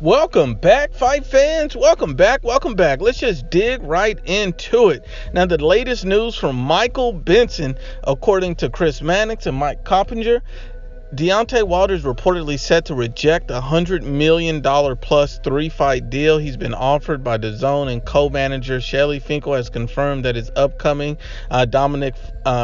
Welcome back, fight fans. Welcome back. Let's just dig right into it. Now, the latest news from Michael Benson, according to Chris Mannix and Mike Coppinger, Deontay Wilder is reportedly set to reject a $100 million plus 3-fight deal he's been offered by DAZN, and co-manager Shelly Finkel has confirmed that his upcoming Dominic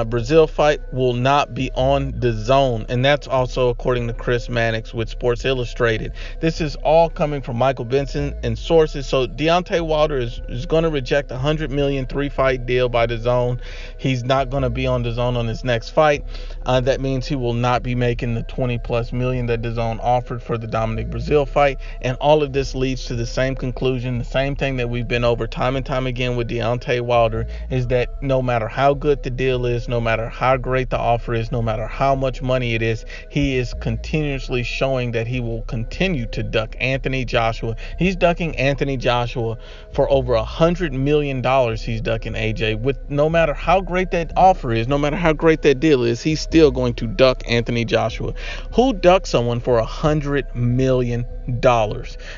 Brazil fight will not be on DAZN, and that's also according to Chris Mannix with Sports Illustrated. This is all coming from Michael Benson and sources. So Deontay Wilder is going to reject a $100 million 3-fight deal by DAZN. He's not going to be on DAZN on his next fight. That means he will not be making the 20 plus million that DAZN offered for the Dominic Brazil fight. And all of this leads to the same conclusion, the same thing that we've been over time and time again with Deontay Wilder, is that no matter how good the deal is, no matter how great the offer is, no matter how much money it is, he is continuously showing that he will continue to duck Anthony Joshua. He's ducking Anthony Joshua for over $100 million. He's ducking AJ with no matter how great that offer is, no matter how great that deal is, he's still going to duck Anthony Joshua. Who ducks someone for $100 million?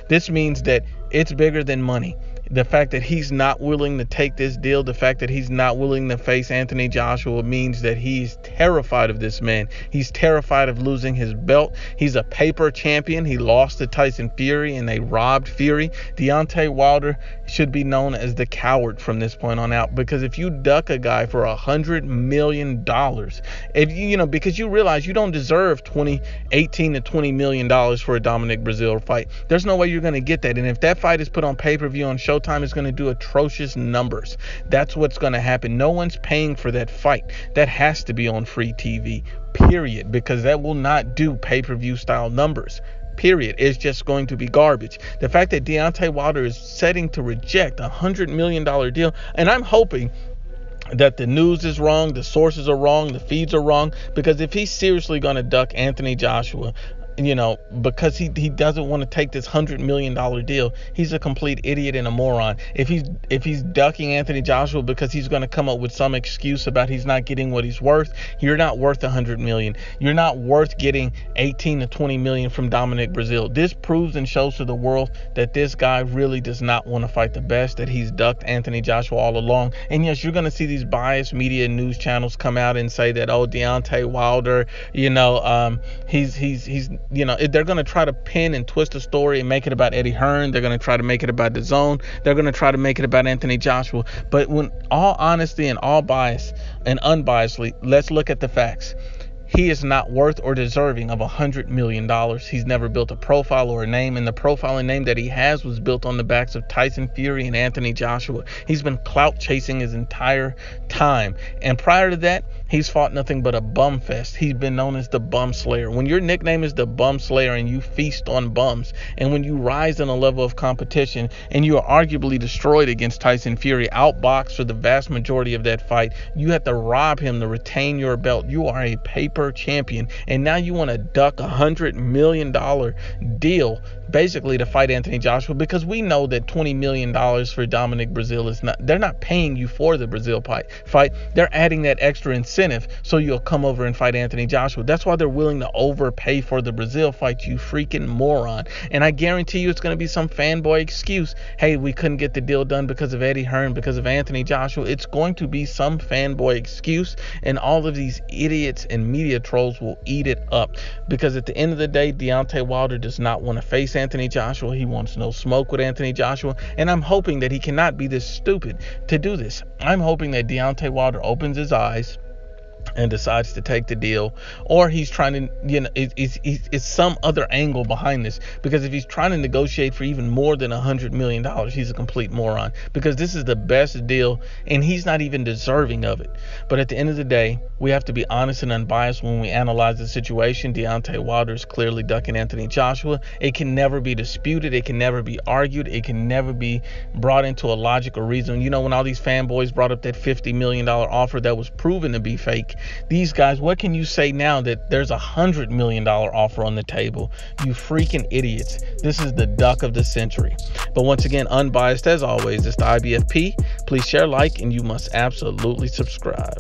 This means that it's bigger than money. The fact that he's not willing to take this deal, the fact that he's not willing to face Anthony Joshua means that he's terrified of this man. He's terrified of losing his belt. He's a paper champion. He lost to Tyson Fury and they robbed Fury. Deontay Wilder should be known as the coward from this point on out, because if you duck a guy for $100 million, because you realize you don't deserve $18 to $20 million for a Dominic Brazil fight. There's no way you're going to get that. And if that fight is put on pay-per-view on Showtime, is going to do atrocious numbers. That's what's going to happen. No one's paying for that fight. That has to be on free TV, period, because that will not do pay-per-view style numbers. Period. It's just going to be garbage. The fact that Deontay Wilder is setting to reject a $100 million deal, and I'm hoping that the news is wrong, the sources are wrong, the feeds are wrong, because if he's seriously going to duck Anthony Joshua, because he doesn't want to take this $100 million deal, he's a complete idiot and a moron. If he's ducking Anthony Joshua because he's going to come up with some excuse about he's not getting what he's worth, you're not worth $100 million. You're not worth getting 18 to 20 million from Dominic Brazil. This proves and shows to the world that this guy really does not want to fight the best, that he's ducked Anthony Joshua all along. And yes, you're going to see these biased media news channels come out and say that, oh, Deontay Wilder, they're going to try to pin and twist the story and make it about Eddie Hearn. They're going to try to make it about DAZN. They're going to try to make it about Anthony Joshua. But when all honesty and all bias and unbiasedly, let's look at the facts. He is not worth or deserving of $100 million. He's never built a profile or a name, and the profile and name that he has was built on the backs of Tyson Fury and Anthony Joshua. He's been clout chasing his entire time. And prior to that, he's fought nothing but a bum fest. He's been known as the Bum Slayer. When your nickname is the Bum Slayer and you feast on bums, and when you rise in a level of competition and you are arguably destroyed against Tyson Fury, outboxed for the vast majority of that fight, you have to rob him to retain your belt. You are a paper champion, and now you want to duck a $100 million deal basically to fight Anthony Joshua, because we know that $20 million for Dominic Brazil is not, they're not paying you for the Brazil fight. They're adding that extra incentive so you'll come over and fight Anthony Joshua. That's why they're willing to overpay for the Brazil fight, you freaking moron. And I guarantee you it's going to be some fanboy excuse. Hey, we couldn't get the deal done because of Eddie Hearn, because of Anthony Joshua. It's going to be some fanboy excuse, and all of these idiots and media trolls will eat it up, because at the end of the day, Deontay Wilder does not want to face Anthony Joshua. He wants no smoke with Anthony Joshua, and I'm hoping that he cannot be this stupid to do this. I'm hoping that Deontay Wilder opens his eyes and decides to take the deal, or he's trying to, it's some other angle behind this, because if he's trying to negotiate for even more than $100 million, he's a complete moron, because this is the best deal and he's not even deserving of it. But at the end of the day, we have to be honest and unbiased when we analyze the situation. Deontay Wilder is clearly ducking Anthony Joshua. It can never be disputed. It can never be argued. It can never be brought into a logic or reason. When all these fanboys brought up that $50 million offer that was proven to be fake, these guys, what can you say now that there's a $100 million offer on the table? You freaking idiots. This is the duck of the century. But once again, unbiased as always, it's the IBFP. Please share, like, and you must absolutely subscribe.